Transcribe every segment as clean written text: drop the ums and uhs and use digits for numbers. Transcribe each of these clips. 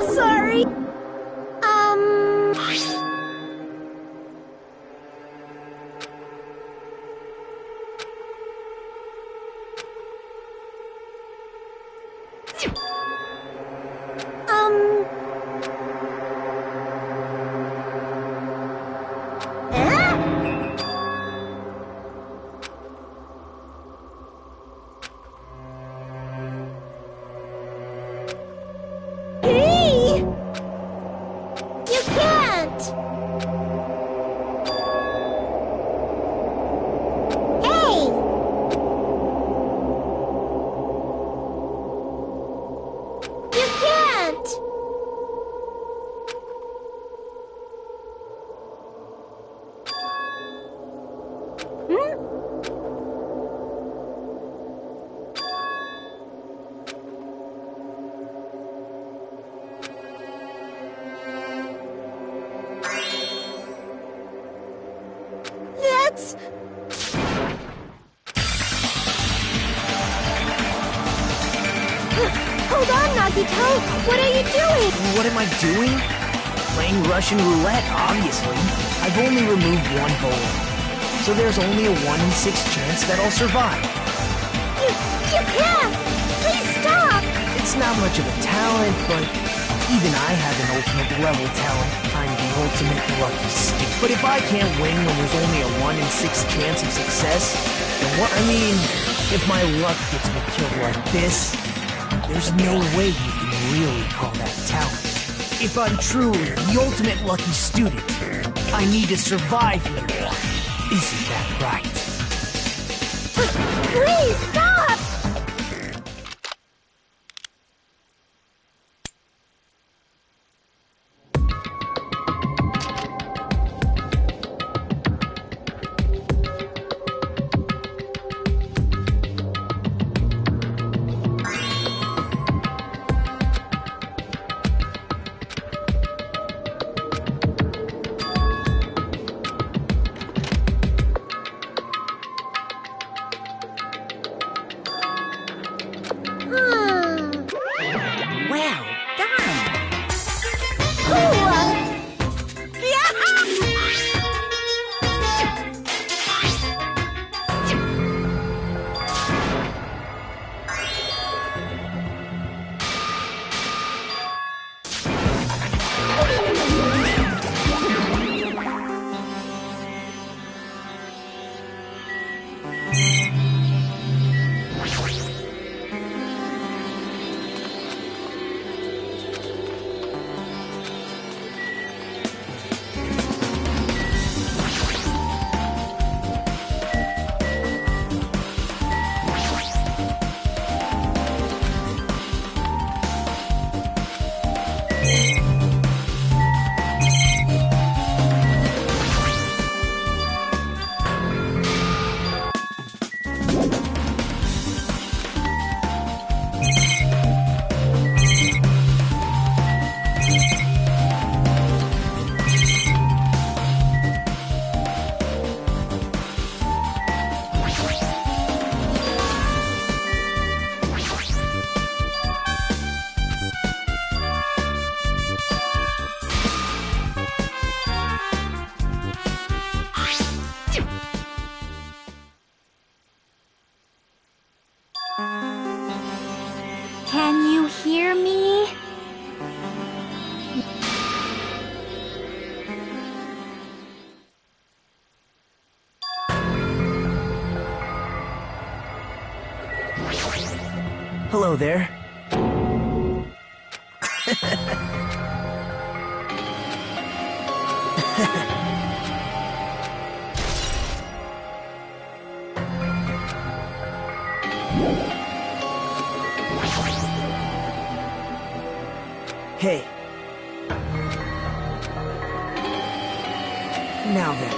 Sorry. Hey! You can't! Hey! You can't! Hmm? That's... Hold on, Nagito! What are you doing? What am I doing? Playing Russian roulette, obviously. I've only removed one bowler, so there's only a 1 in 6 chance that I'll survive. You can't! Please stop! It's not much of a talent, but even I have an ultimate level talent. I'm the ultimate lucky stick. But if I can't win when there's only a 1 in 6 chance of success, then what? I mean, if my luck gets me killed like this, there's no way you can really call that talent. If I'm truly the ultimate lucky student, I need to survive here. Isn't that right? Please stop! Well done! Can you hear me? Hello there. Hey. Now then.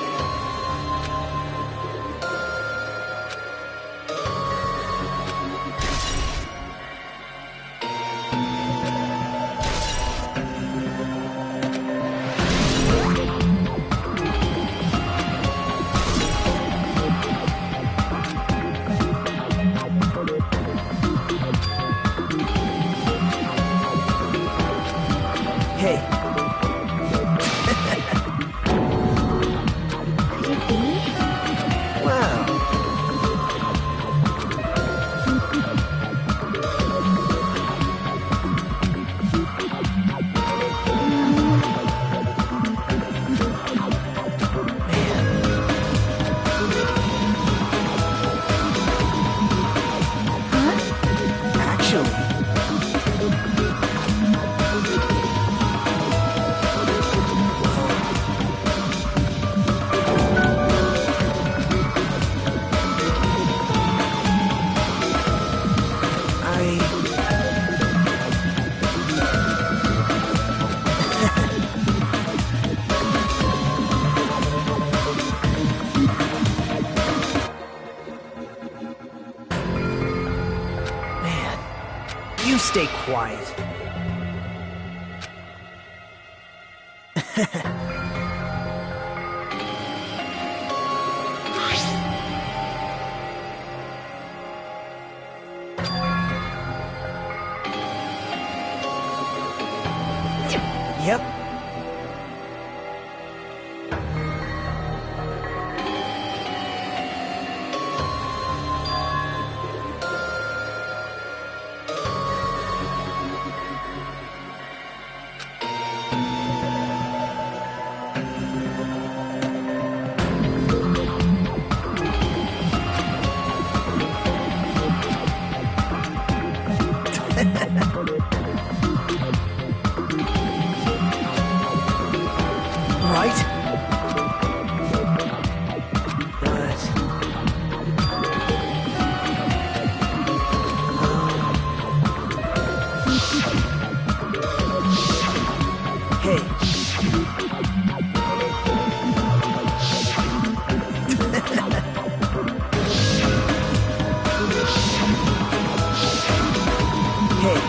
Hey. Could it be? Wow. Actually, man, you stay quiet. Yep. Right? But... Hey. Hey.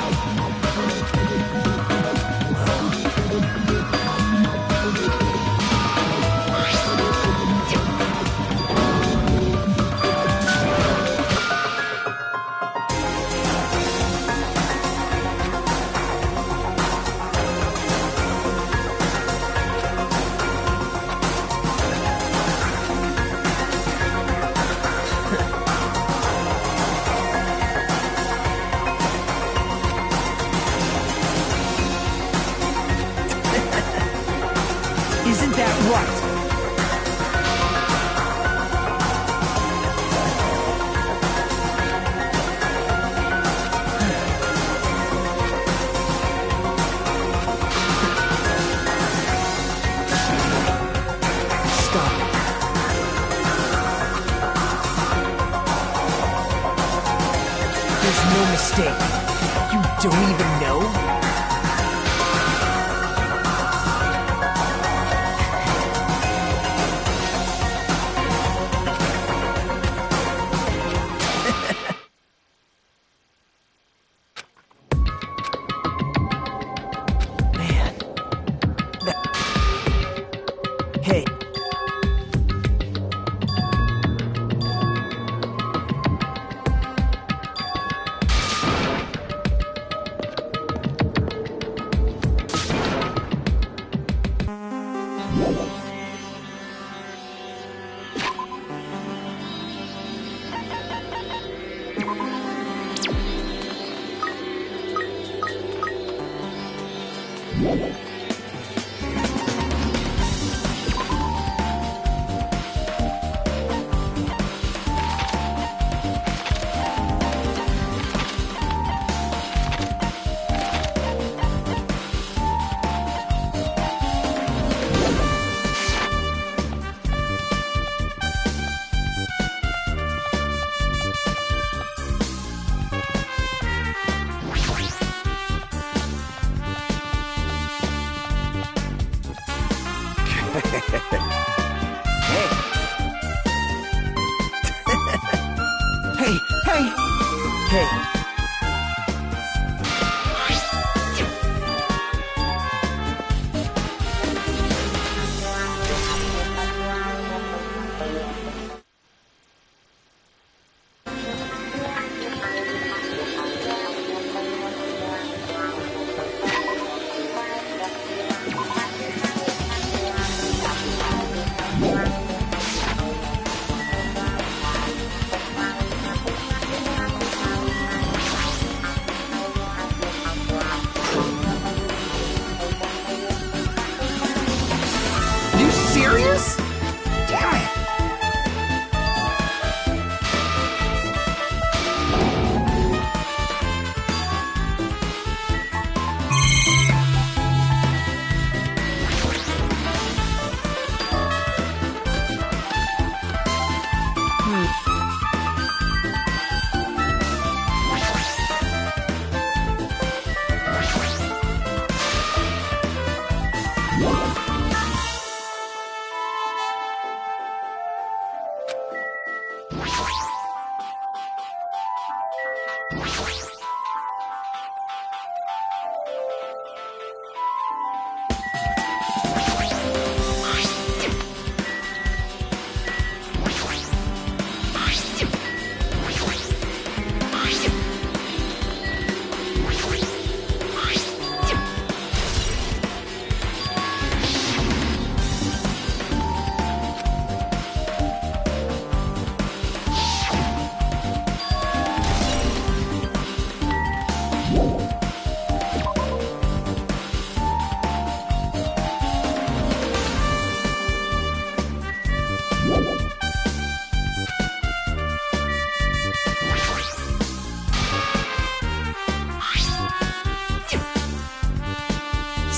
Isn't that right? Stop it. There's no mistake. You don't even know? Man. Hey.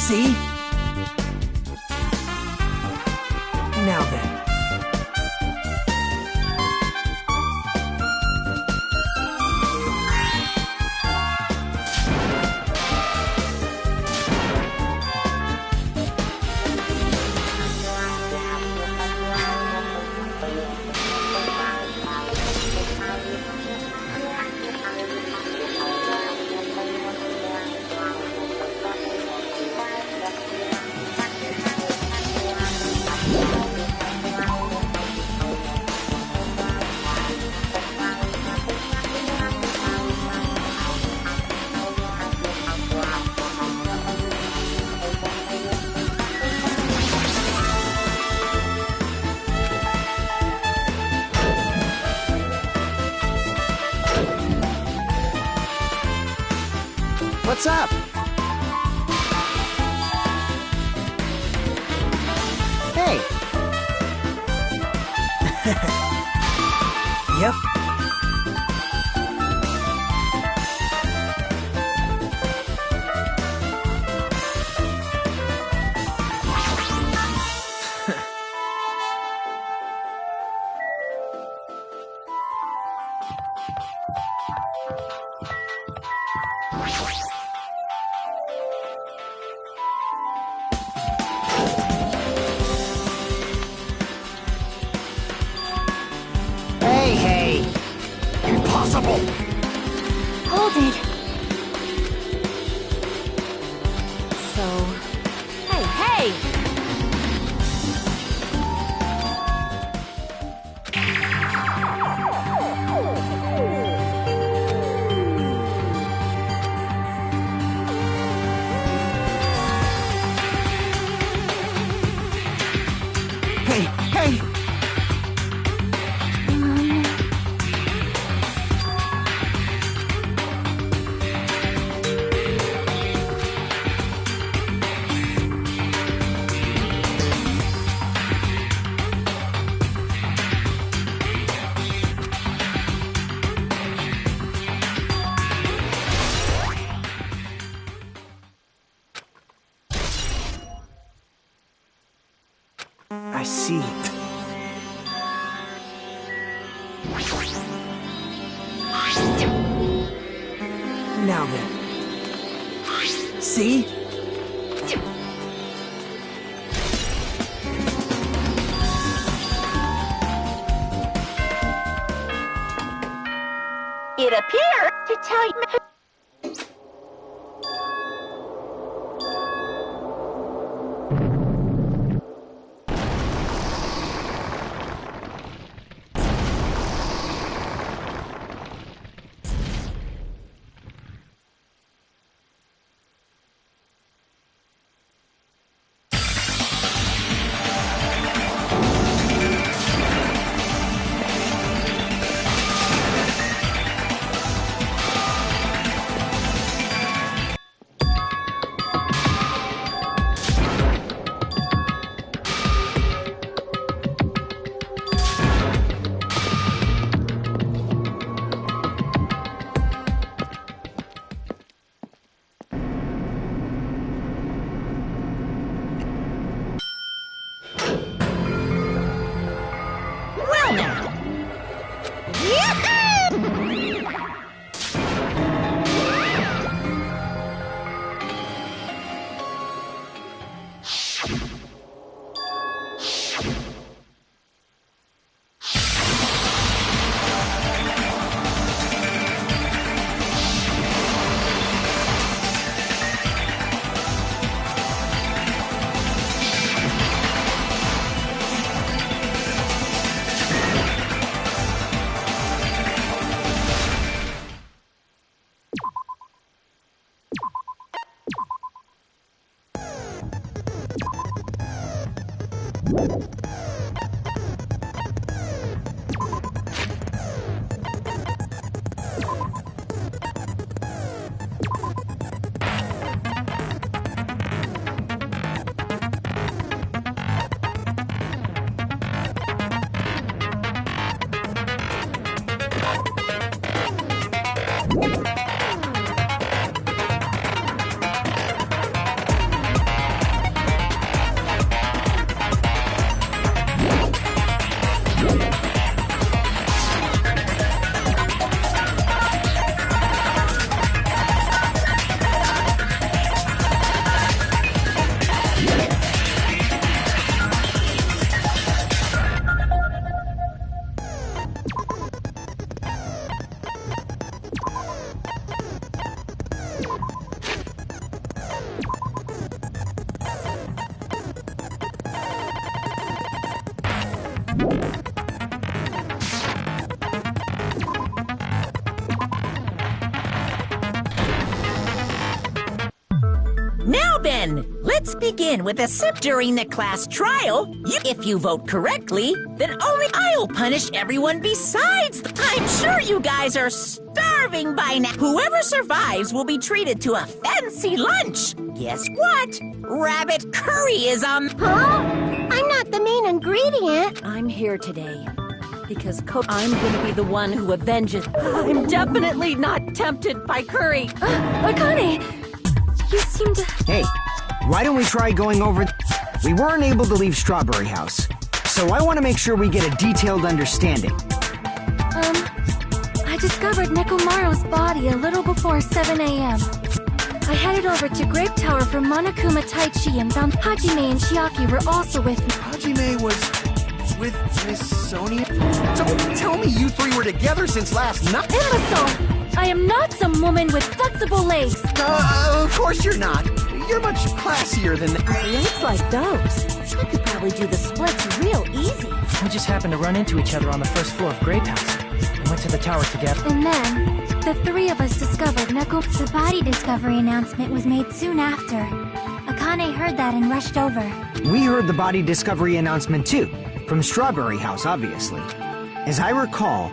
See? Now then. What's up? Hey! Yep. Hey! Impossible! Hold it. So... Hey! Hey! I see. Now then. See? It appears to tell you... Now then, let's begin with a sip. During the class trial, if you vote correctly, then only I'll punish everyone besides. I'm sure you guys are starving by now. Whoever survives will be treated to a fancy lunch. Guess what? Rabbit curry is on. Huh? I'm not the main ingredient. I'm here today because I'm gonna be the one who avenges. I'm definitely not tempted by curry. Akane, you seem to... Hey, why don't we try going over... We weren't able to leave Strawberry House, so I want to make sure we get a detailed understanding. I discovered Nekomaru's body a little before 7 a.m. I headed over to Grape Tower for Monokuma Taichi and found Hajime and Chiaki were also with me. Hajime was with Miss Sonia? So tell me you three were together since last night? Imbecile! I am not some woman with flexible legs. Of course you're not. You're much classier than that. Legs like those. I could probably do the splits real easy. We just happened to run into each other on the first floor of Grape House. We went to the tower together. And then, the three of us discovered The body discovery announcement was made soon after. Akane heard that and rushed over. We heard the body discovery announcement too, from Strawberry House, obviously. As I recall,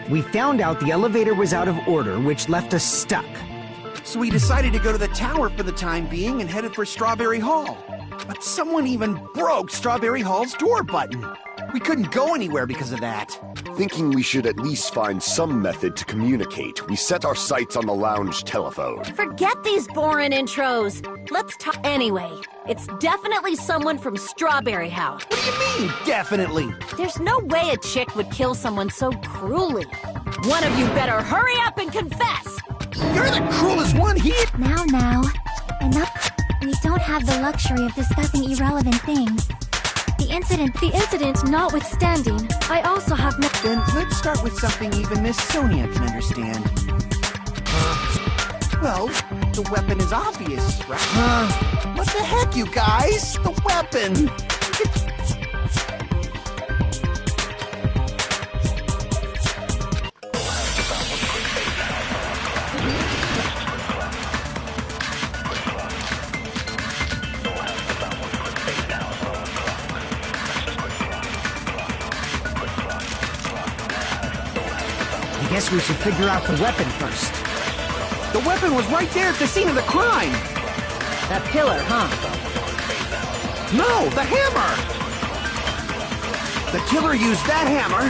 we found out the elevator was out of order, which left us stuck. So we decided to go to the tower for the time being and headed for Strawberry Hall. But someone even broke Strawberry Hall's door button. We couldn't go anywhere because of that. Thinking we should at least find some method to communicate, we set our sights on the lounge telephone. Forget these boring intros. Let's talk anyway. It's definitely someone from Strawberry House. What do you mean, definitely? There's no way a chick would kill someone so cruelly. One of you better hurry up and confess. You're the cruelest one here! Now, enough. We don't have the luxury of discussing irrelevant things. The incident notwithstanding, I also have Then let's start with something even Miss Sonia can understand. Well, the weapon is obvious, right? What the heck, you guys? The weapon! I guess we should figure out the weapon first. The weapon was right there at the scene of the crime! That pillar, huh? No, the hammer! The killer used that hammer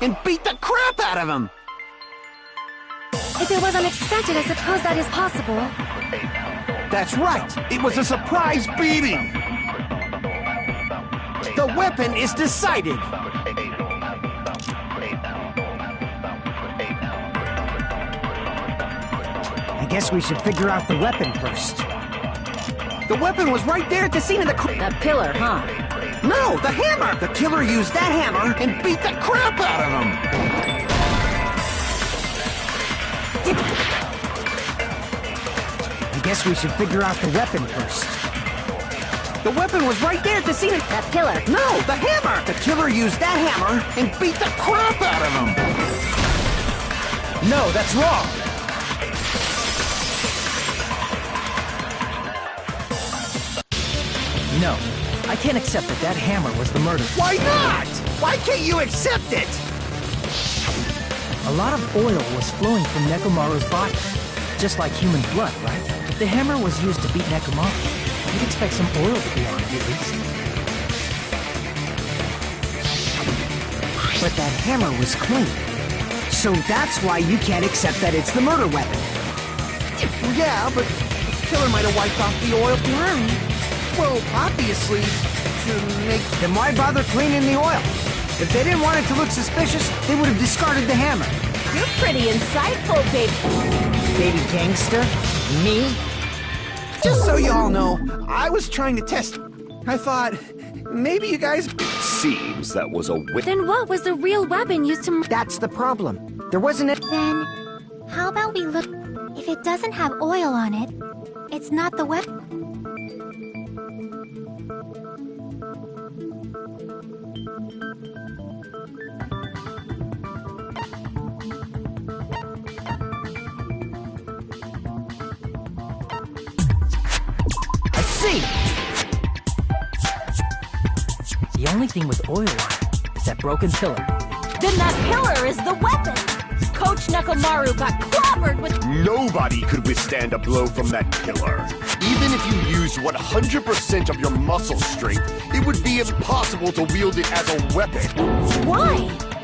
and beat the crap out of him! If it was unexpected, I suppose that is possible. That's right! It was a surprise beating! The weapon is decided! I guess we should figure out the weapon first. The weapon was right there at the scene of the crime. That pillar, huh? No, the hammer! The killer used that hammer and beat the crap out of him! I guess we should figure out the weapon first. The weapon was right there at the scene of... That pillar. No, the hammer! The killer used that hammer and beat the crap out of him! No, that's wrong! No, I can't accept that that hammer was the murder. Why not? Why can't you accept it? A lot of oil was flowing from Nekomaru's body. Just like human blood, right? If the hammer was used to beat Nekomaru, you'd expect some oil to be on it at least. But that hammer was clean. So that's why you can't accept that it's the murder weapon. Yeah, but the killer might have wiped off the oil. Why? Well, obviously, to make... Then why bother cleaning the oil? If they didn't want it to look suspicious, they would have discarded the hammer. You're pretty insightful, baby. Baby gangster? Me? Just so you all know, I was trying to test... I thought, maybe you guys... Seems that was a Then what was the real weapon used to... That's the problem. There wasn't a... Then, how about we look... If it doesn't have oil on it, it's not the weapon. see! The only thing with oil on it is that broken pillar. Then that pillar is the weapon! Coach Nekomaru got clobbered with— Nobody could withstand a blow from that pillar. Even if you used 100% of your muscle strength, it would be impossible to wield it as a weapon. Why?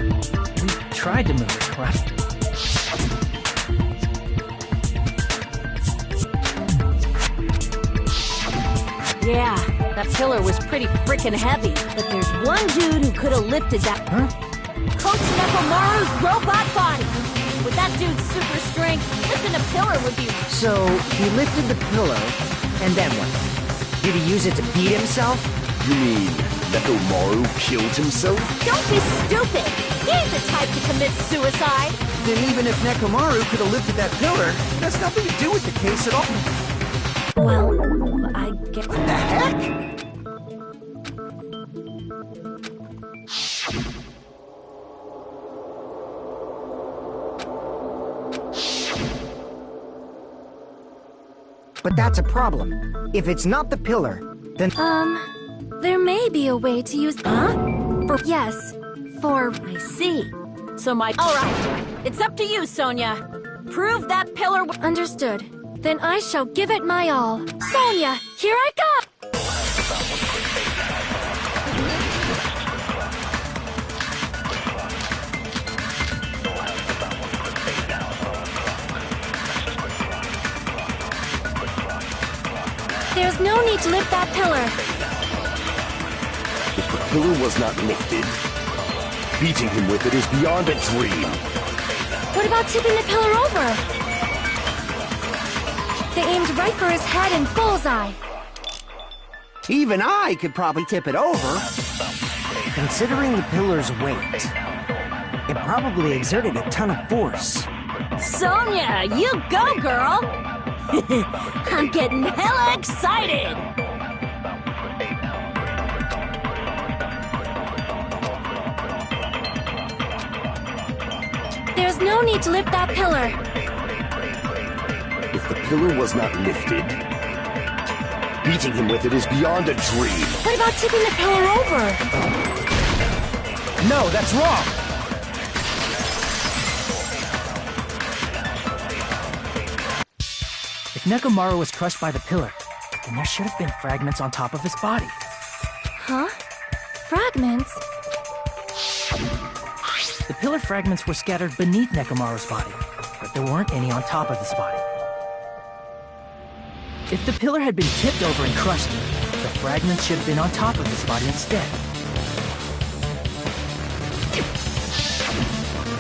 We tried to move it, right? Yeah, that pillar was pretty frickin' heavy. But there's one dude who could have lifted that— Huh? Coach Nekomaru's robot body! With that dude's super strength, lifting a pillar would be— So, he lifted the pillar, and then what? Did he use it to beat himself? You mean Nekomaru killed himself? Don't be stupid! He ain't the type to commit suicide! Then even if Nekomaru could have lifted that pillar, it has nothing to do with the case at all. Well, I guess— What the heck? But that's a problem. If it's not the pillar, then— There may be a way to use— Huh? Yes, for— I see. So Alright, it's up to you, Sonia. Prove that pillar— Understood. Then I shall give it my all. Sonia, here I go! There's no need to lift that pillar. If the pillar was not lifted, beating him with it is beyond a dream. What about tipping the pillar over? They aimed right for his head and bullseye. Even I could probably tip it over. considering the pillar's weight, it probably exerted a ton of force. Sonia, you go, girl! I'm getting hella excited! There's no need to lift that pillar. If the pillar was not lifted, beating him with it is beyond a dream. What about tipping the pillar over? No, that's wrong! If Nekomaru was crushed by the pillar, then there should have been fragments on top of his body. Huh? Fragments? The pillar fragments were scattered beneath Nekomaru's body, but there weren't any on top of his body. If the pillar had been tipped over and crushed, the fragments should have been on top of his body instead.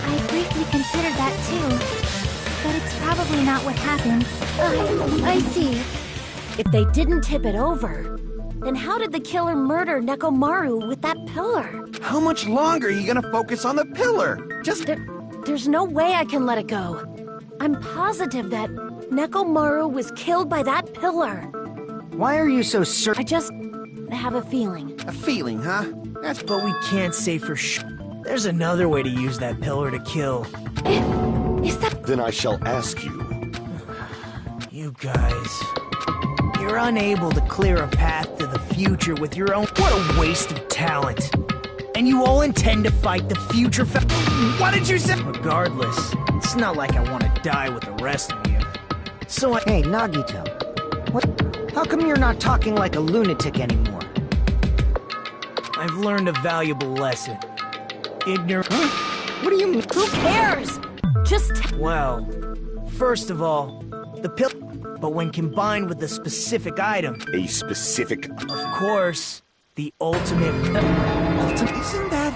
I briefly considered that too. But it's probably not what happened. I see. If they didn't tip it over, then how did the killer murder Nekomaru with that pillar? How much longer are you gonna focus on the pillar? There's no way I can let it go. I'm positive that Nekomaru was killed by that pillar. Why are you so certain? I just have a feeling. A feeling, huh? That's But we can't say for sure. There's another way to use that pillar to kill. Is that... Then I shall ask you. You guys... You're unable to clear a path to the future with your own... What a waste of talent! And you all intend to fight the future What did you say? Regardless, it's not like I want to die with the rest of you. So I... Hey, Nagito. What? How come you're not talking like a lunatic anymore? I've learned a valuable lesson. Ignorant... What do you mean? Who cares? Just... Well, first of all, the pill... But when combined with a specific item, A specific... of course, the ultimate... Isn't that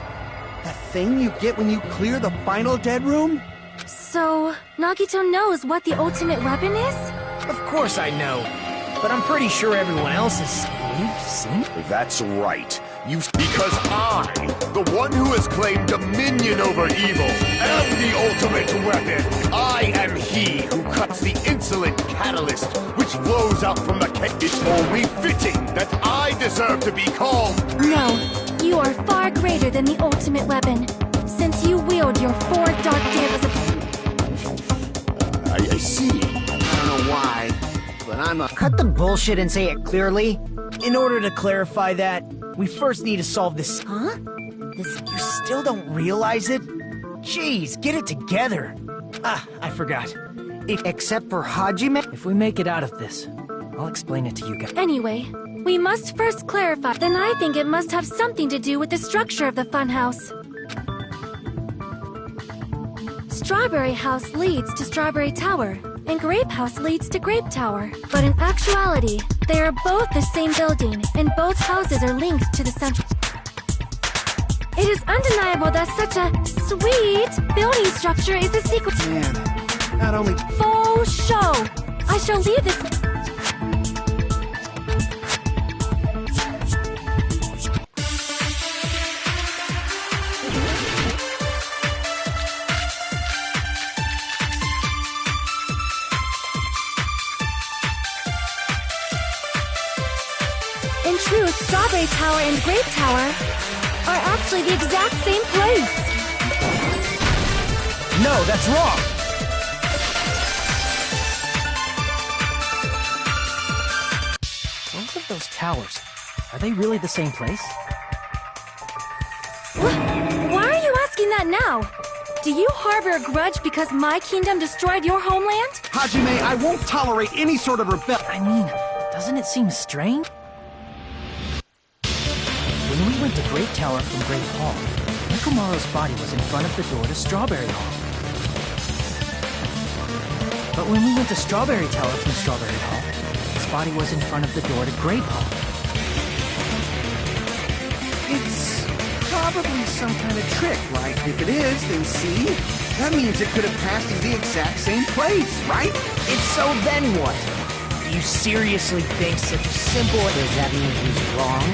the thing you get when you clear the final dead room? So, Nagito knows what the ultimate weapon is? Of course I know, but I'm pretty sure everyone else has... We've seen... That's right. Because I, the one who has claimed dominion over evil, am the ultimate weapon. I am he who cuts the insolent catalyst which flows out from the cake. It's only fitting that I deserve to be called. No, you are far greater than the ultimate weapon, since you wield your 4 dark daggers of... I see. I don't know why, but I'm a... Cut the bullshit and say it clearly. In order to clarify that, we first need to solve this. Huh? You still don't realize it? Jeez, get it together. Ah, I forgot. Except for Hajime? If we make it out of this, I'll explain it to you guys. Anyway, we must first clarify. Then I think it must have something to do with the structure of the funhouse. Strawberry House leads to Strawberry Tower, and Grape House leads to Grape Tower. But in actuality, they are both the same building, and both houses are linked to the central. It is undeniable that such a sweet building structure is the secret. Man, not only... Faux show! I shall leave this... In truth, Strawberry Tower and Grape Tower are actually the exact same place. No, that's wrong! Both of those towers, are they really the same place? Why are you asking that now? Do you harbor a grudge because my kingdom destroyed your homeland? Hajime, I won't tolerate any sort of rebellion. I mean, doesn't it seem strange? When we went to Great Tower from Great Hall, Nekomaru's body was in front of the door to Strawberry Hall. But when we went to Strawberry Tower from Strawberry Hall, his body was in front of the door to Grape Hall. It's probably some kind of trick, right? If it is, then see? That means it could have passed in the exact same place, right? It's so then what? You seriously think such a simple... Does that mean he's wrong?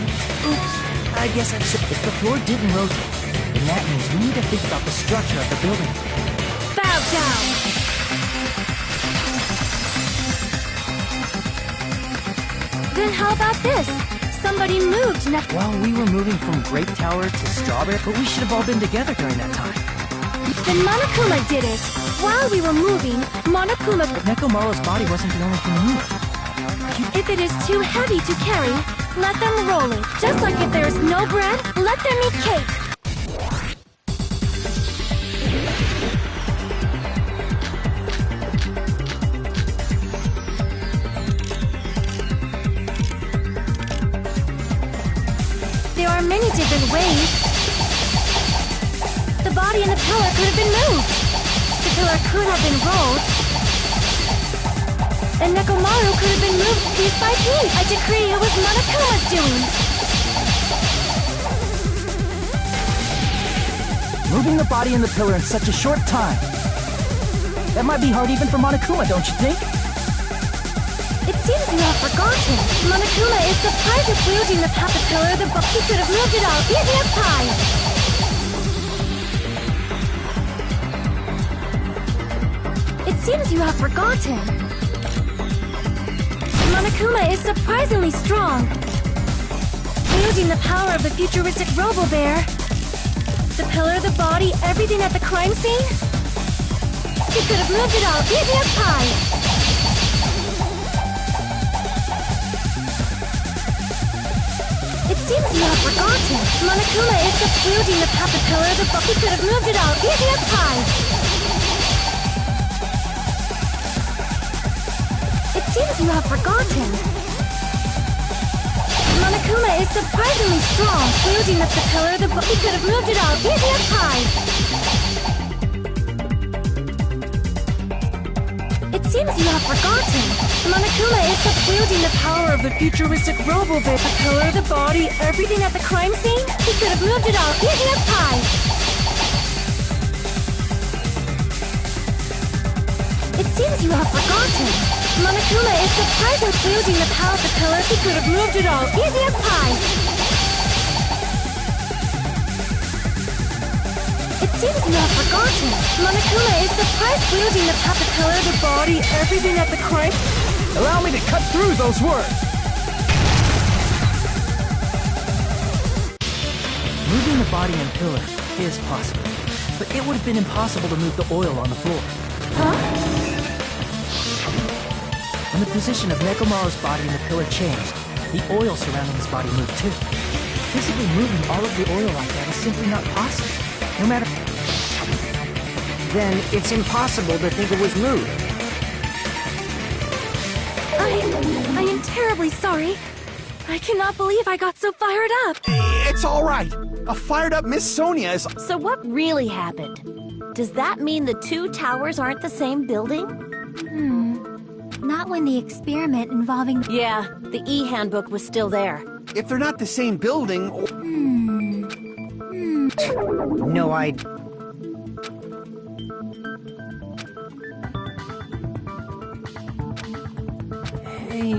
Oops. I guess I'm so... If the floor didn't rotate, then that means we need to think about the structure of the building. Bow down! Then how about this? Somebody moved While we were moving from Grape Tower to Strawberry, but we should have all been together during that time. Then Monokuma did it. While we were moving, Monokuma... But Nekomaru's body wasn't the only thing moved. If it is too heavy to carry, let them roll it. Just like if there is no bread, let them eat cake. There are many different ways. The body and the pillar could have been moved. The pillar could have been rolled. And Nekomaru could have been moved piece by piece. I decree it was Monokuma's doing. Moving the body and the pillar in such a short time. That might be hard even for Monokuma, don't you think? It seems you have forgotten. Monokuma is surprised at wielding the pillar. He could have moved it out easy as pie. It seems you have forgotten. Monokuma is surprisingly strong. Wielding the power of the futuristic Robo-Bear. The pillar, the body, everything at the crime scene. He could have moved it out easy as pie. It seems you have forgotten. Monokuma is wielding the pillar, he could have moved it out easy as pie. It seems you have forgotten. Monokuma is surprisingly strong. Wielding the pillar, he could have moved it out easy as pie. It seems you have forgotten. Monokuma is wielding the power of the futuristic Robo-Bear. The pillar, the body, everything at the crime scene. He could have moved it out easy as pie. It seems you have forgotten. Monokuma is surprisingly wielding the power of the pillar. He could have moved it all easy as pie. It seems you have forgotten. Monokuma is surprised wielding the pillar, the body, everything at the crime. Allow me to cut through those words! Moving the body and pillar is possible, but it would have been impossible to move the oil on the floor. Huh? And the position of Nekomaru's body in the pillar changed. The oil surrounding his body moved too. Physically moving all of the oil like that is simply not possible. No matter... Then it's impossible to think it was moved. I am terribly sorry. I cannot believe I got so fired up. It's all right. A fired up Miss Sonia is... So what really happened? Does that mean the two towers aren't the same building? Not when the experiment involving... Yeah, the e-handbook was still there. If they're not the same building... No, Hey,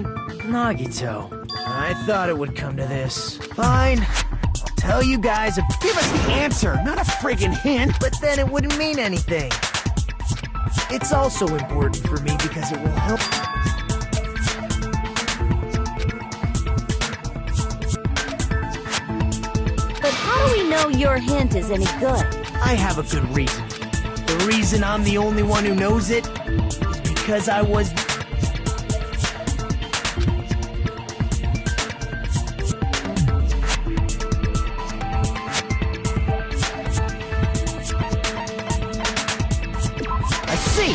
Nagito. I thought it would come to this. Fine. I'll tell you guys Give us the answer, not a friggin' hint. but then it wouldn't mean anything. It's also important for me because it will help. But how do we know your hint is any good? I have a good reason. The reason I'm the only one who knows it is because I was... I see!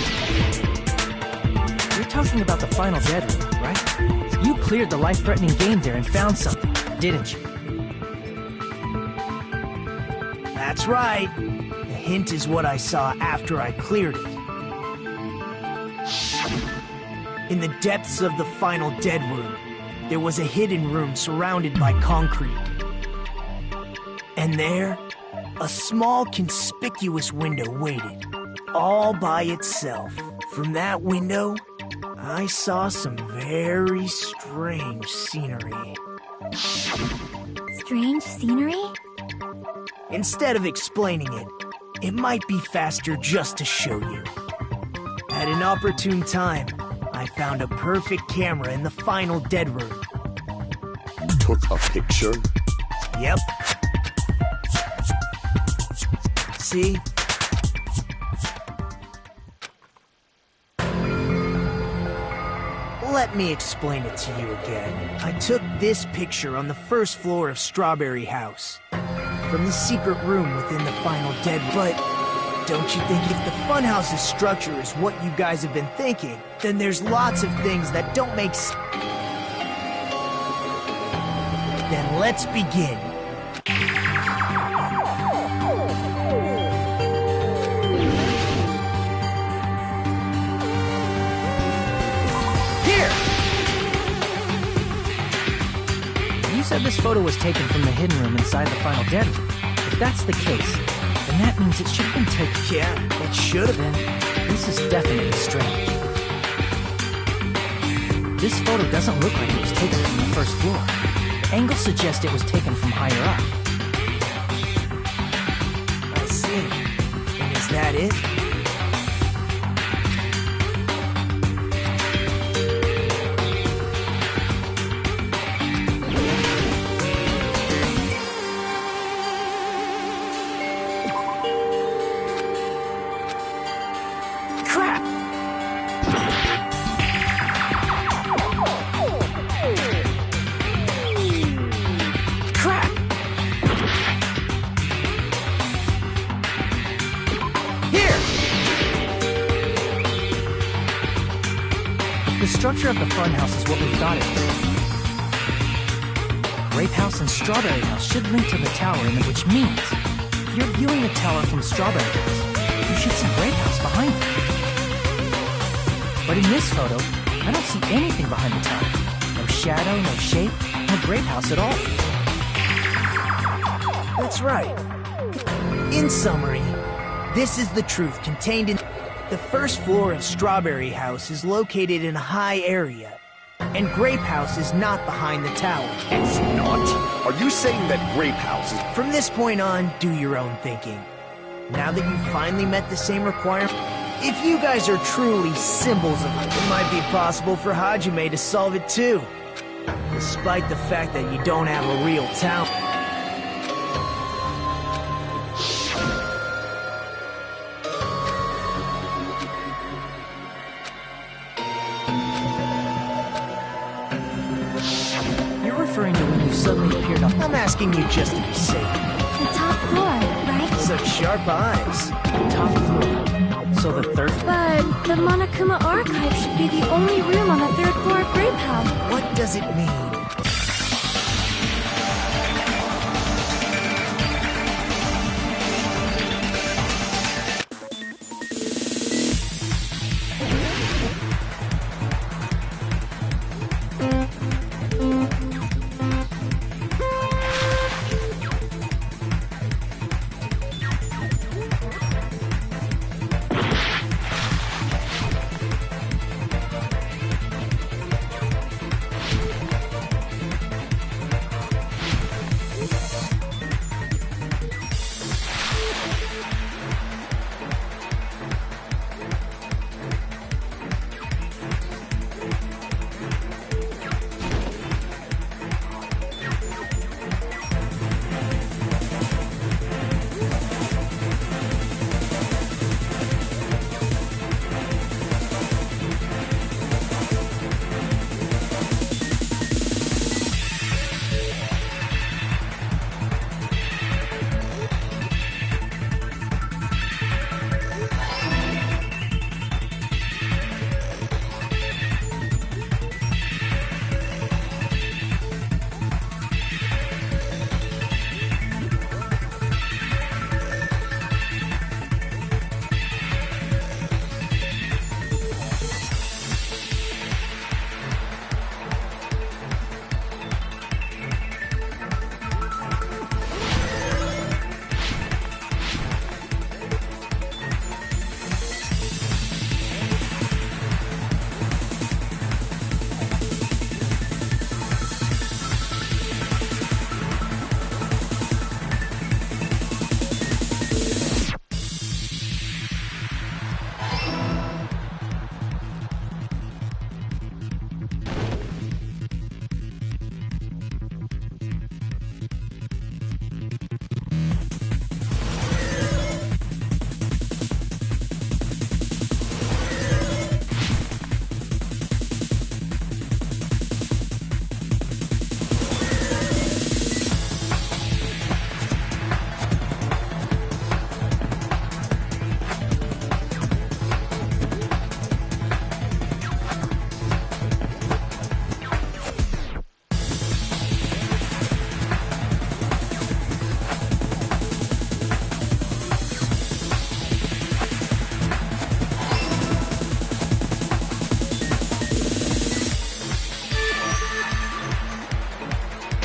You're talking about the final dead room, right? You cleared the life-threatening game there and found something, didn't you? That's right. The hint is what I saw after I cleared it. In the depths of the final dead room, there was a hidden room surrounded by concrete. And there, a small conspicuous window waited, all by itself. From that window, I saw some very strange scenery. Strange scenery? Instead of explaining it, it might be faster just to show you. At an opportune time, I found a perfect camera in the final dead room. Took a picture? Yep. See? Let me explain it to you again. I took this picture on the first floor of Strawberry House, from the secret room within the final dead. But don't you think if the funhouse's structure is what you guys have been thinking, then there's lots of things that don't make sense. Then let's begin. You said this photo was taken from the hidden room inside the final dead room. If that's the case, then that means it should have been taken. Yeah, it should have been. This is definitely strange. This photo doesn't look like it was taken from the first floor. The angles suggest it was taken from higher up. I see. And is that it? The structure of the funhouse is what we thought it was. Grape House and Strawberry House should link to the tower, which means if you're viewing the tower from Strawberry House, you should see Grape House behind it. But in this photo, I don't see anything behind the tower. No shadow, no shape, no Grape House at all. That's right. In summary, this is the truth contained in... The first floor of Strawberry House is located in a high area, and Grape House is not behind the tower. It's not? Are you saying that Grape House is... From this point on, do your own thinking. Now that you've finally met the same requirement, if you guys are truly symbols of it, it might be possible for Hajime to solve it too. Despite the fact that you don't have a real town. suddenly appeared up? I'm asking you just to be safe. The top floor, right? Such sharp eyes. Top floor. So the third floor? But the Monokuma Archive should be the only room on the third floor of Grape House. What does it mean?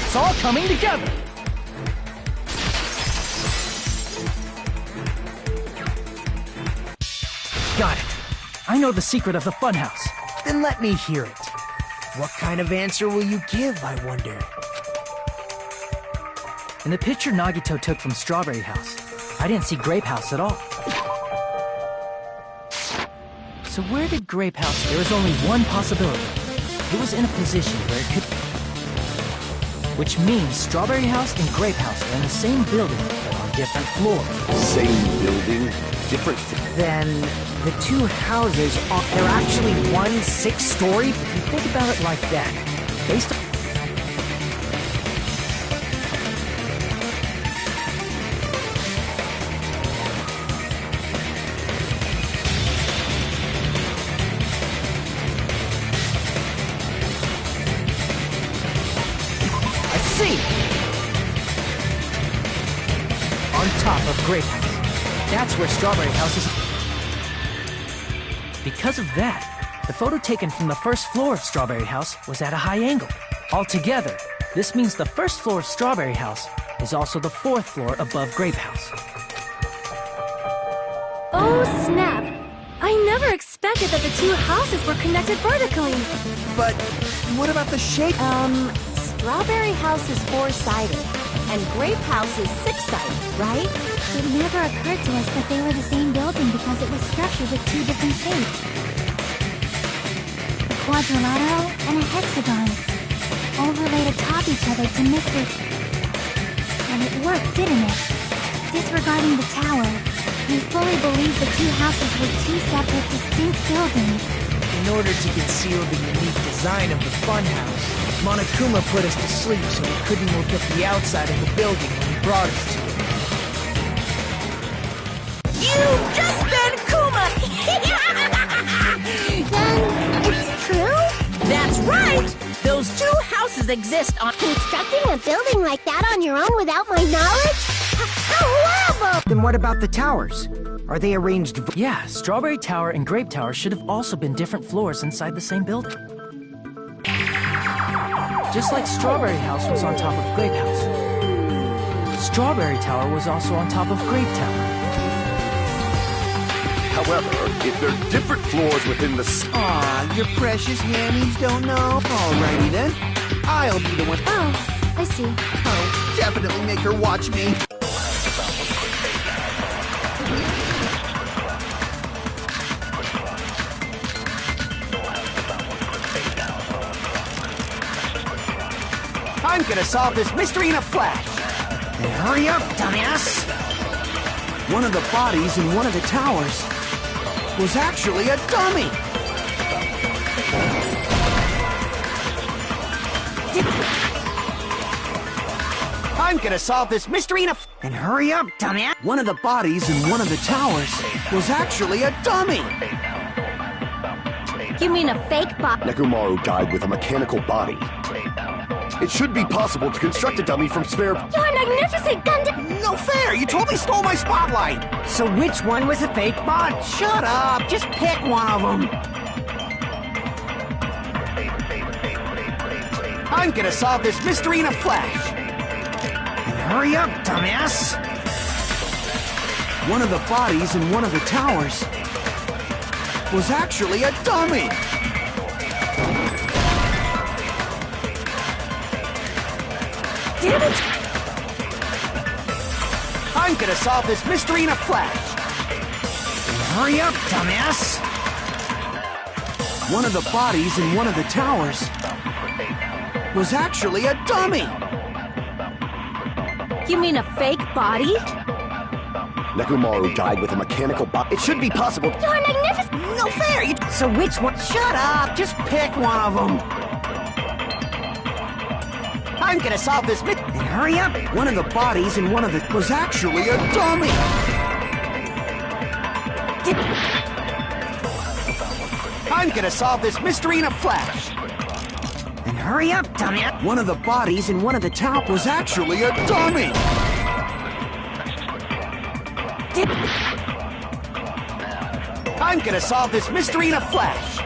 It's all coming together! Got it. I know the secret of the funhouse. Then let me hear it. What kind of answer will you give, I wonder? In the picture Nagito took from Strawberry House, I didn't see Grape House at all. So where did Grape House... There was only one possibility. It was in a position where it could... Which means Strawberry House and Grape House are in the same building, but on different floors. Same building, different... Then the two houses are they're actually one 6-story? If you think about it like that, based on... On top of Grape House. That's where Strawberry House is. Because of that, the photo taken from the first floor of Strawberry House was at a high angle. Altogether, this means the first floor of Strawberry House is also the 4th floor above Grape House. Oh, snap! I never expected that the two houses were connected vertically. But what about the shape? Strawberry House is 4-sided, and Grape House is 6-sided, right? It never occurred to us that they were the same building because it was structured with two different shapes. A quadrilateral and a hexagon, overlaid atop each other to miss it. And it worked, didn't it? Disregarding the tower, we fully believed the two houses were two separate, distinct buildings. In order to conceal the unique design design of the funhouse. Monokuma put us to sleep so we couldn't look at the outside of the building when he brought us to it. You've just been Kuma! Then it's true? That's right! Those two houses exist on... Constructing a building like that on your own without my knowledge? How horrible! Then what about the towers? Are they arranged? Yeah, Strawberry Tower and Grape Tower should have also been different floors inside the same building. Just like Strawberry House was on top of Grape House. Strawberry Tower was also on top of Grape Tower. However, if they're different floors within the... Aw, your precious hammies don't know? Alrighty then. I'll be the one. Oh, I see. Oh, definitely make her watch me. I'm gonna solve this mystery in a flash. Then hurry up, dumbass! One of the bodies in one of the towers was actually a dummy. I'm gonna solve this mystery in a... Then hurry up, dumbass! One of the bodies in one of the towers was actually a dummy. You mean a fake bot? Nekomaru died with a mechanical body. It should be possible to construct a dummy from spare... You're magnificent, Gundam! No fair! You totally stole my spotlight! So which one was a fake bot? Shut up! Just pick one of them! I'm gonna solve this mystery in a flash! Then hurry up, dumbass! One of the bodies in one of the towers was actually a dummy! Damn it! I'm gonna solve this mystery in a flash! Then hurry up, dumbass! One of the bodies in one of the towers was actually a dummy! You mean a fake body? Nekomaru died with a mechanical body. It should be possible... You're magnificent! No fair! So which one? Shut up! Just pick one of them! I'm gonna solve this mystery. Then hurry up! One of the bodies in one of the... was actually a dummy! I'm gonna solve this mystery in a flash! Then hurry up, dumbass! One of the bodies in one of the towers was actually a dummy! I'm gonna solve this mystery in a flash!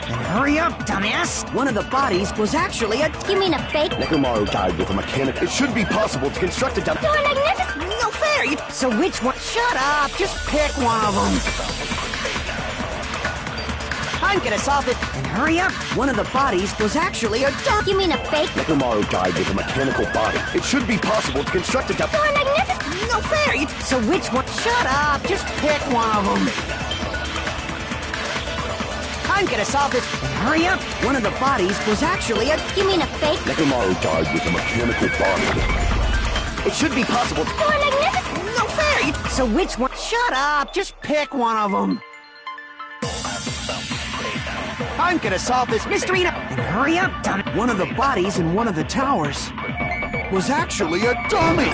Then hurry up, dumbass! One of the bodies was actually a... You mean a fake? Nekomaru died with a mechanical... It should be possible to construct a dummy... You're magnificent! No fair! So which one? Shut up! Just pick one of them! I'm gonna solve it! Then hurry up! One of the bodies was actually a dummy! You mean a fake? Nekomaru died with a mechanical body. It should be possible to construct a dummy... You're magnificent! No fair! So which one? Shut up! Just pick one of them! I'm gonna solve this! Then hurry up! One of the bodies was actually a... You mean a fake? Nekomaru died with a mechanical body. It should be possible to... You're magnificent! No fair! So which one? Shut up! Just pick one of them! I'm gonna solve this mystery... Then hurry up, dumbass! One of the bodies in one of the towers was actually a dummy!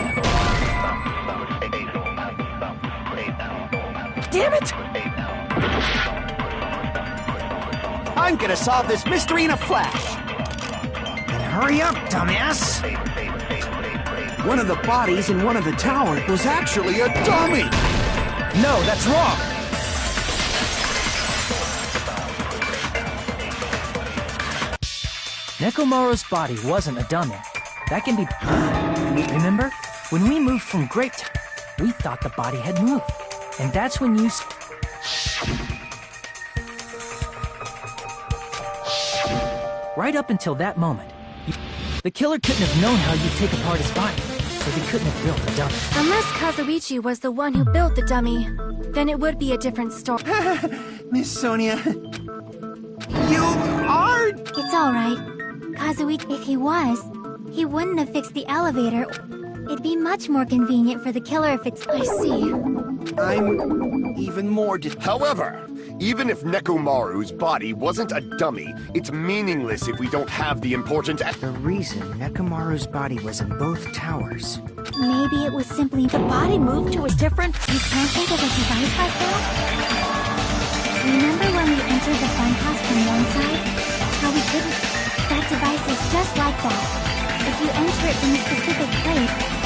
Damn it! I'm gonna solve this mystery in a flash! Then hurry up, dumbass! One of the bodies in one of the towers was actually a dummy! No, that's wrong! Nekomaru's body wasn't a dummy. That can be... Remember? When we moved from Grape Tower, we thought the body had moved. And that's when you... Right up until that moment, the killer couldn't have known how you'd take apart his body, so they couldn't have built a dummy. Unless Kazuichi was the one who built the dummy, then it would be a different story. Miss Sonia... You are... It's alright. Kazuichi, if he was, he wouldn't have fixed the elevator. It'd be much more convenient for the killer if it's... I see. I'm even more... However, Even if Nekomaru's body wasn't a dummy, it's meaningless if we don't have the important... The reason Nekomaru's body was in both towers. Maybe it was simply The body moved to a different... You can't think of a device like that? Remember when we entered the funhouse from one side? How we couldn't... That device is just like that. If you enter it in a specific place...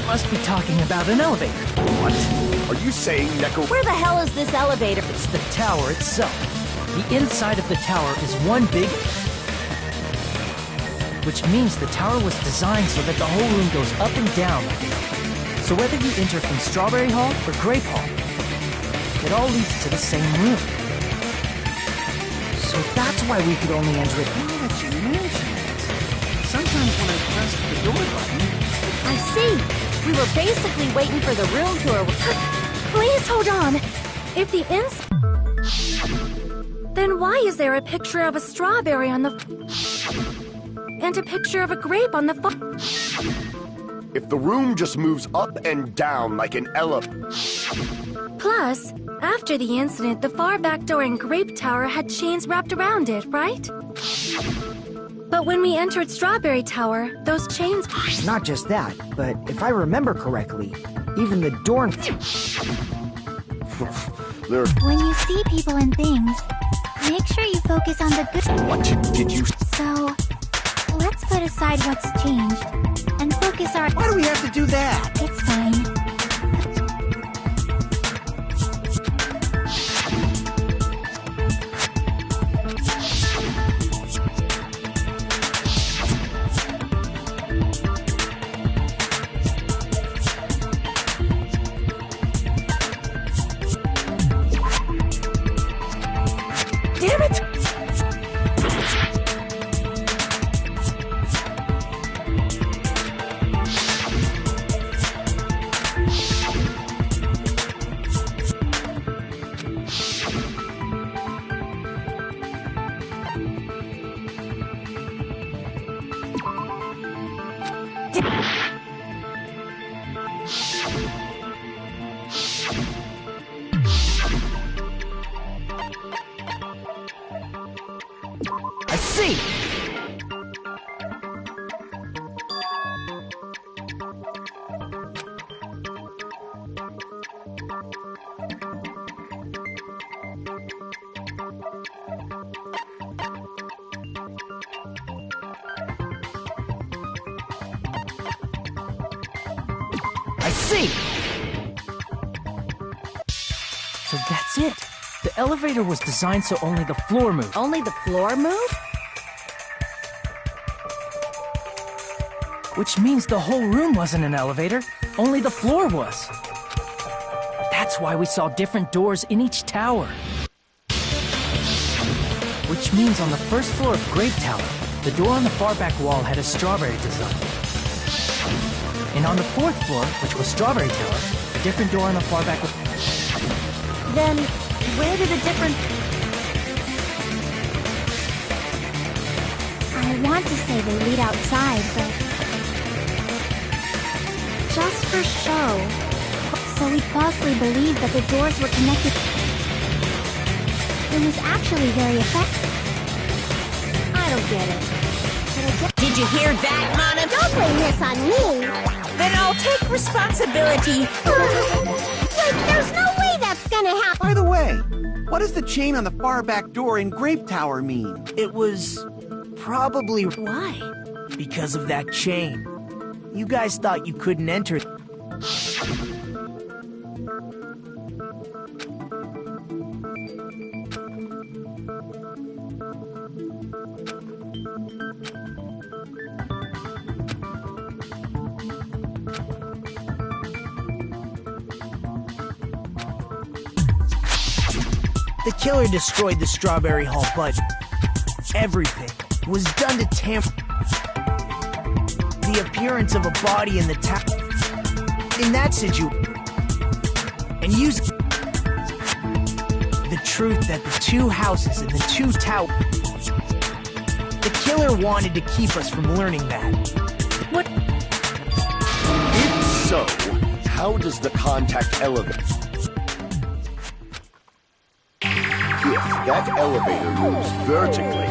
Must be talking about an elevator. What? Are you saying Neko... Where the hell is this elevator? It's the tower itself. The inside of the tower is one big... Which means the tower was designed so that the whole room goes up and down. So whether you enter from Strawberry Hall or Grape Hall, it all leads to the same room. So that's why we could only enter it. Now that you mention it, sometimes when I press the door button... I see. We were basically waiting for the room tour. Please hold on. If the then why is there a picture of a strawberry on the and a picture of a grape on the If the room just moves up and down like an elephant... Plus, after the incident, the far back door in Grape Tower had chains wrapped around it, right? But when we entered Strawberry Tower, those chains... Not just that, but if I remember correctly, even the door... When you see people and things, make sure you focus on the good... What did you... So, let's put aside what's changed, and focus our... Why do we have to do that? It's fine. Damn it! I see! I see! So that's it. The elevator was designed so only the floor moved. Only the floor moved? Which means the whole room wasn't an elevator, only the floor was. That's why we saw different doors in each tower. Which means on the first floor of Grape Tower, the door on the far back wall had a strawberry design. And on the fourth floor, which was Strawberry Tower, a different door on the far back... Then, where did the different... I want to say they lead outside, but... just for show. So we falsely believed that the doors were connected. It was actually very effective. I don't get it. Did you hear that, Monica? Don't blame this on me. Then I'll take responsibility. Wait, there's no way that's gonna happen. By the way, what does the chain on the far back door in Grape Tower mean? It was... probably... Why? because of that chain. You guys thought you couldn't enter... The killer destroyed the Strawberry Hall, but everything was done to tamper the appearance of a body in the tower. In that situation, and use the truth that the two houses and the two towers. The killer wanted to keep us from learning that. What? If so, how does the contact elevate? If that elevator moves vertically,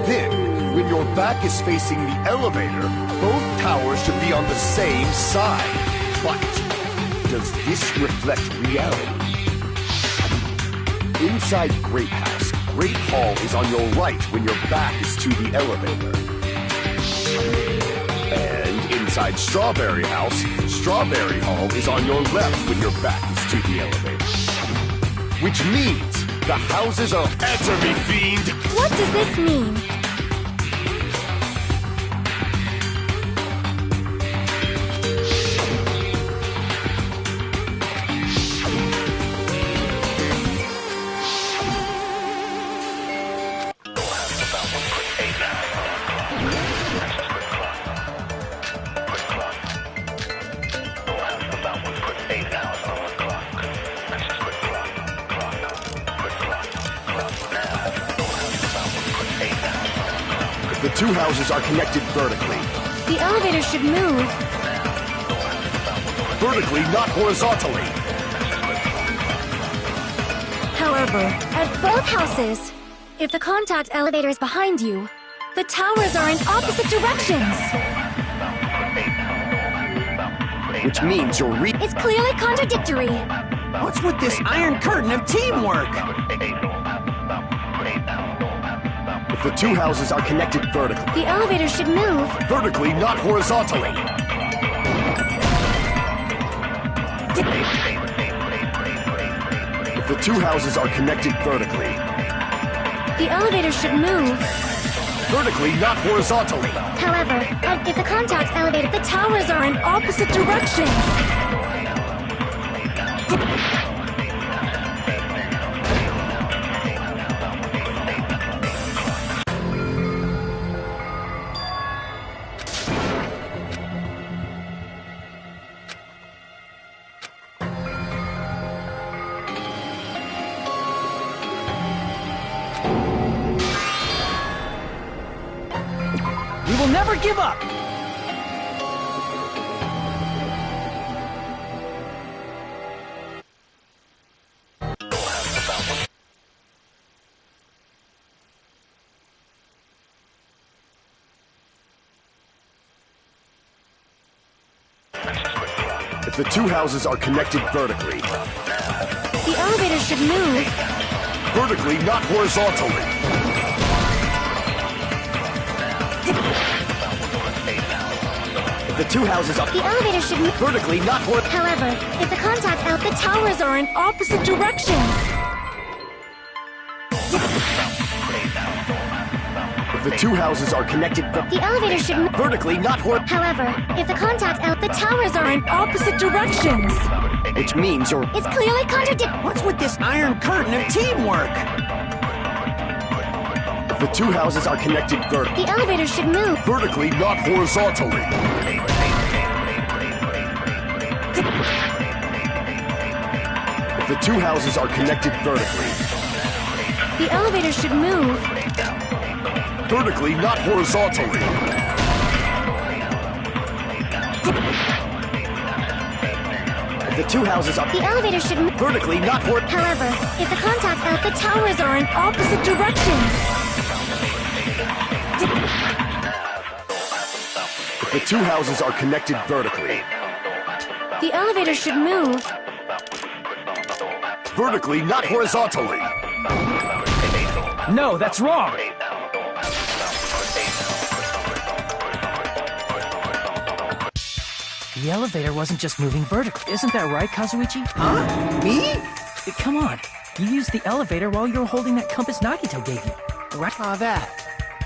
then when your back is facing the elevator, both towers should be on the same side. But does this reflect reality? Inside Grape House, Grape Hall is on your right when your back is to the elevator. And inside Strawberry House, Strawberry Hall is on your left when your back is to the elevator. Which means the houses are... Answer me, fiend! What does this mean? The two houses are connected vertically. The elevator should move. Vertically, not horizontally. However, at both houses, if the contact elevator is behind you, the towers are in opposite directions. Which means you're It's clearly contradictory. What's with this iron curtain of teamwork? If the two houses are connected vertically. The elevator should move. Vertically, not horizontally. If the two houses are connected vertically. The elevator should move. Vertically, not horizontally. However, if the contact elevator, the towers are in opposite directions. We will never give up! If the two houses are connected vertically. The elevator should move. Vertically, not horizontally. If the two houses are... The elevator should move. Vertically, not horizontally. However, if the contact the towers are in opposite directions. If If the two houses are connected The elevator should move. vertically, not However, if the the towers are in opposite directions. which means you're... It's clearly contradictory. What's with this iron curtain of teamwork? If the two houses are connected The elevator should move. vertically, not horizontally. If the two houses are connected vertically, The elevator should move. vertically, not horizontally. If the two houses are The elevator should move. vertically, not However, if the the towers are in opposite directions. If the two houses are connected vertically, The elevator should move. vertically, not horizontally. No, that's wrong. The elevator wasn't just moving vertically. Isn't that right, Kazuichi? Huh? Me? Come on. You used the elevator while you were holding that compass Nagito gave you. Right? Ah, that.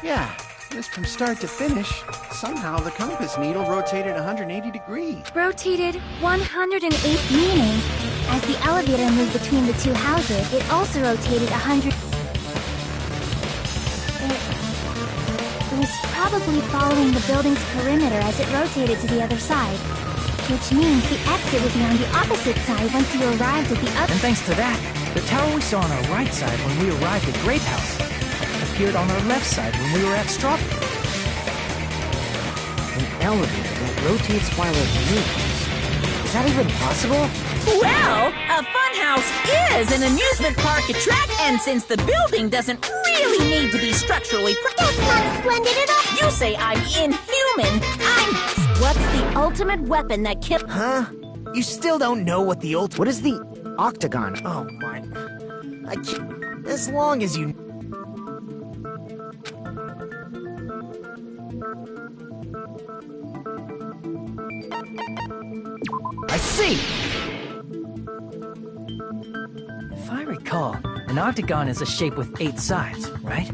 Yeah, just from start to finish, somehow the compass needle rotated 180 degrees. Rotated 108, meaning, as the elevator moved between the two houses, it also rotated 100. It was probably following the building's perimeter as it rotated to the other side. Which means the exit would be on the opposite side once you arrived at the other. And thanks to that, the tower we saw on our right side when we arrived at Grape House appeared on our left side when we were at Strawberry. An elevator that rotates while it moves. Is that even possible? Well, a funhouse is an amusement park attraction, and since the building doesn't really need to be structurally That's not splendid at all. you say I'm inhuman. What's the ultimate weapon that kills? Huh? You still don't know what the ultimate... What is the octagon? Oh, my... I can't... As long as you... I see! If I recall, an octagon is a shape with 8 sides, right?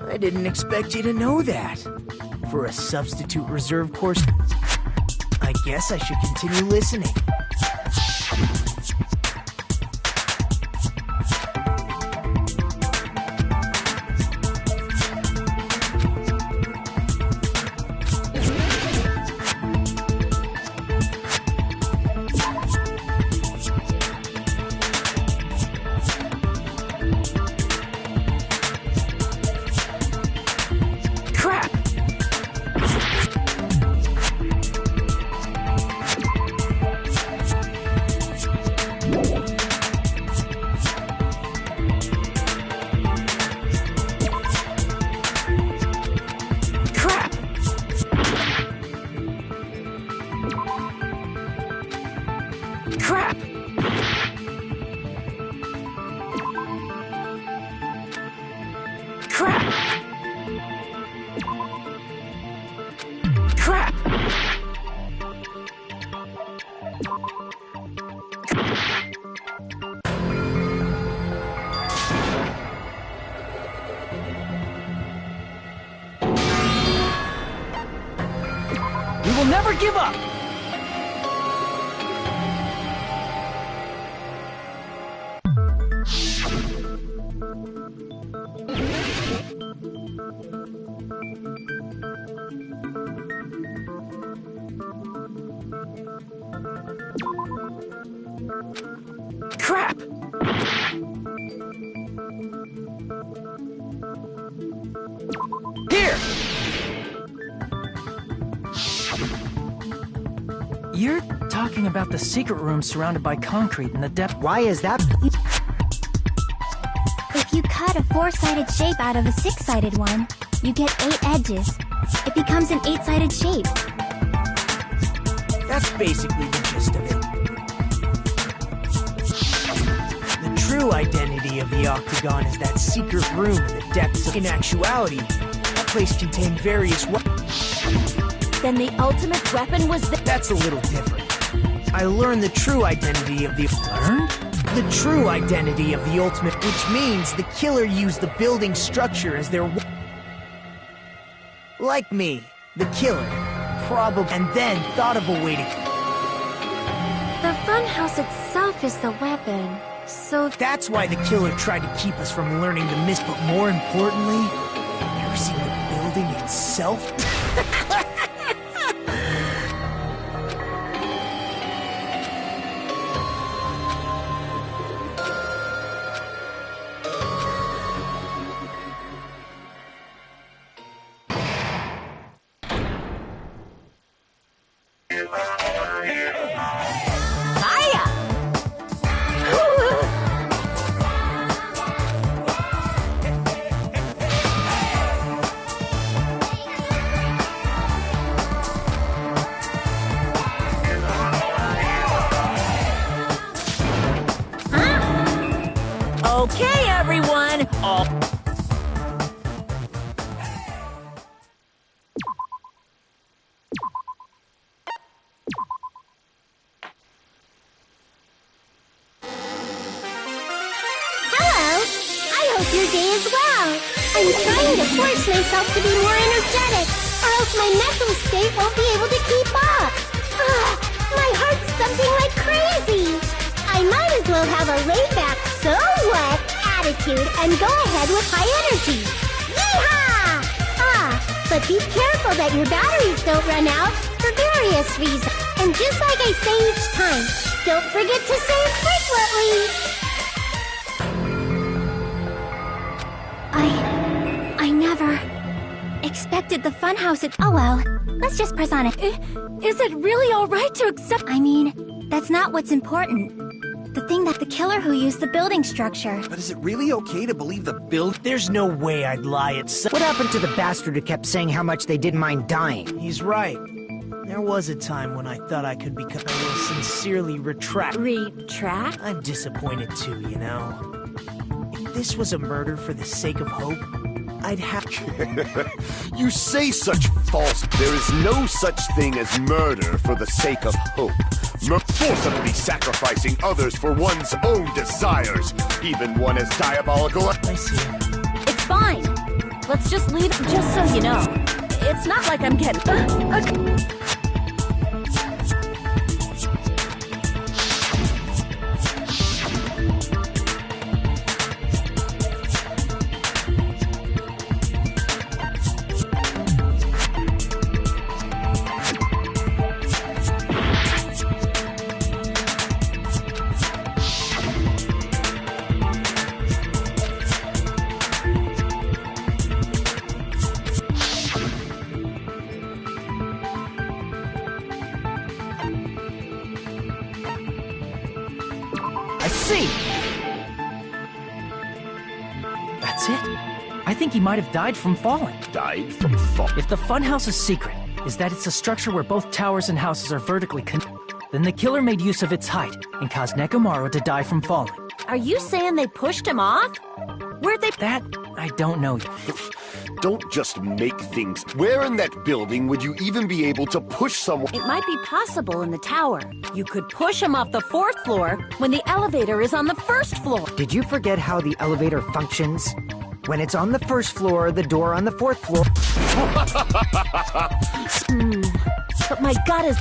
I didn't expect you to know that. For a substitute reserve course, I guess I should continue listening. Crap! Crap! Crap! We will never give up! Crap! Here! You're talking about the secret room surrounded by concrete in the depth. Why is that? If you cut a 4-sided shape out of a 6-sided one, you get 8 edges. It becomes an 8-sided shape. That's basically the gist of it. The true identity of the octagon is that secret room in the depths of... In actuality, that place contained various Then the ultimate weapon was the... That's a little different. I learned the true identity of the... Learned? The true identity of the ultimate, which means the killer used the building structure as their... Like me, the killer. Probably. And then thought of a way to... The funhouse itself is the weapon, so... That's why the killer tried to keep us from learning the mystery. But more importantly, using the building itself... Okay, everyone. Hello! I hope your day is well. I'm trying to force myself to be more energetic, or else my mental state won't be able to keep up. Ugh, my heart's thumping like crazy. I might as well have a laid-back, so what attitude and go ahead with high energy. Yeehaw! But be careful that your batteries don't run out for various reasons. And just like I say each time, don't forget to say it frequently. I never expected the funhouse at... Oh well, let's just press on it. Is it really alright to accept... I mean, that's not what's important. The thing that the killer who used the building structure. But is it really okay to believe the build? There's no way I'd lie at What happened to the bastard who kept saying how much they didn't mind dying? He's right. There was a time when I thought I could become... I will sincerely retract. Retract? I'm disappointed too, you know. If this was a murder for the sake of hope, I'd have... You say such false... There is no such thing as murder for the sake of hope. Forcibly sacrificing others for one's own desires, even one as diabolical... I see. It's fine. Let's just leave it, just so you know. It's not like I'm getting... That's it. I think he might have died from falling. Died from falling? If the funhouse's secret is that it's a structure where both towers and houses are vertically connected, then the killer made use of its height and caused Nekomaru to die from falling. Are you saying they pushed him off? Where'd they... That, I don't know. Don't just make things... Where in that building would you even be able to push someone? It might be possible in the tower. You could push him off the 4th floor when the elevator is on the 1st floor. Did you forget how the elevator functions? When it's on the 1st floor, the door on the 4th floor... But my gut is...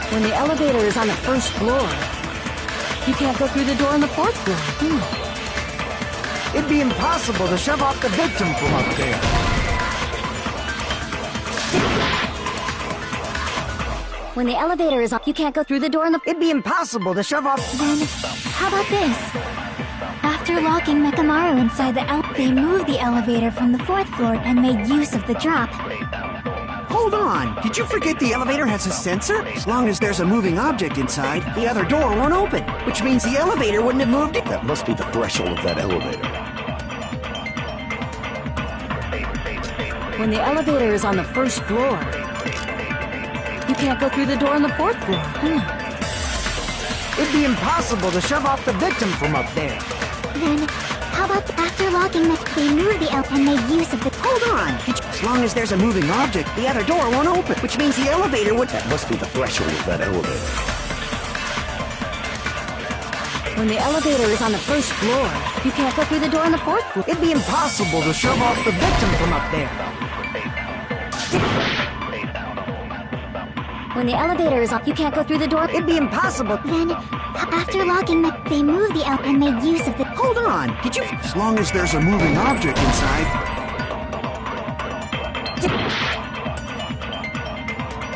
When the elevator is on the 1st floor, you can't go through the door on the 4th floor. It'd be impossible to shove off the victim from up there. When the elevator is on, you can't go through the door on the... It'd be impossible to shove off... Then, how about this? After locking Nekomaru inside the they moved the elevator from the 4th floor and made use of the drop. Hold on, did you forget the elevator has a sensor? As long as there's a moving object inside, the other door won't open, which means the elevator wouldn't have moved it. That must be the threshold of that elevator. When the elevator is on the 1st floor, you can't go through the door on the 4th floor. It'd be impossible to shove off the victim from up there. Then, how about after locking they moved the and made use of the... Hold on! As long as there's a moving object, the other door won't open, which means the elevator would... That must be the threshold of that elevator. When the elevator is on the first floor, you can't go through the door on the fourth floor. It'd be impossible to shove off the victim from up there. When the elevator is on, you can't go through the door. It'd be impossible. Then, after locking they moved the and made use of the... Hold on! Did you... As long as there's a moving object inside.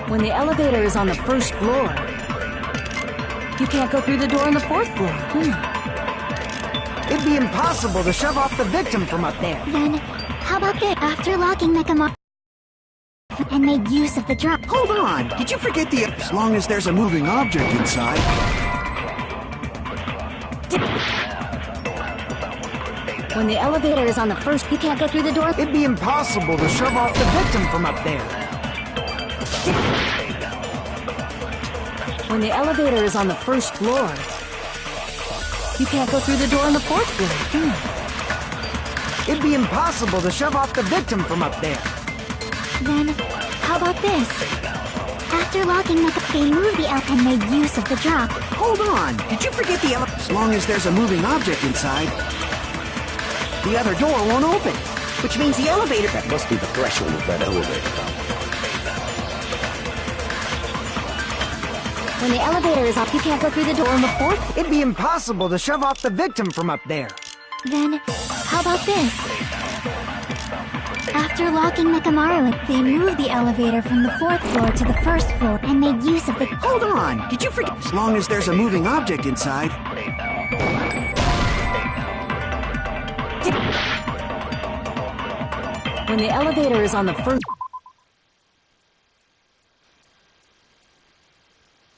When the elevator is on the first floor, you can't go through the door on the fourth floor. It'd be impossible to shove off the victim from up there. Then, how about this? After locking Nekomaru and made use of the drop... Hold on! Did you forget the... As long as there's a moving object inside. When the elevator is on the first, you can't go through the door. It'd be impossible to shove off the victim from up there. When the elevator is on the first floor, you can't go through the door on the fourth floor. It'd be impossible to shove off the victim from up there. Then, how about this? After locking they moved the and made use of the drop. Hold on! Did you forget the As long as there's a moving object inside. The other door won't open, which means the elevator... That must be the threshold of that elevator. When the elevator is up, you can't go through the door on the fourth. It'd be impossible to shove off the victim from up there. Then, how about this? After locking Nekomaru, they moved the elevator from the fourth floor to the first floor and made use of the... Hold on! Did you forget... As long as there's a moving object inside. When the elevator is on the first...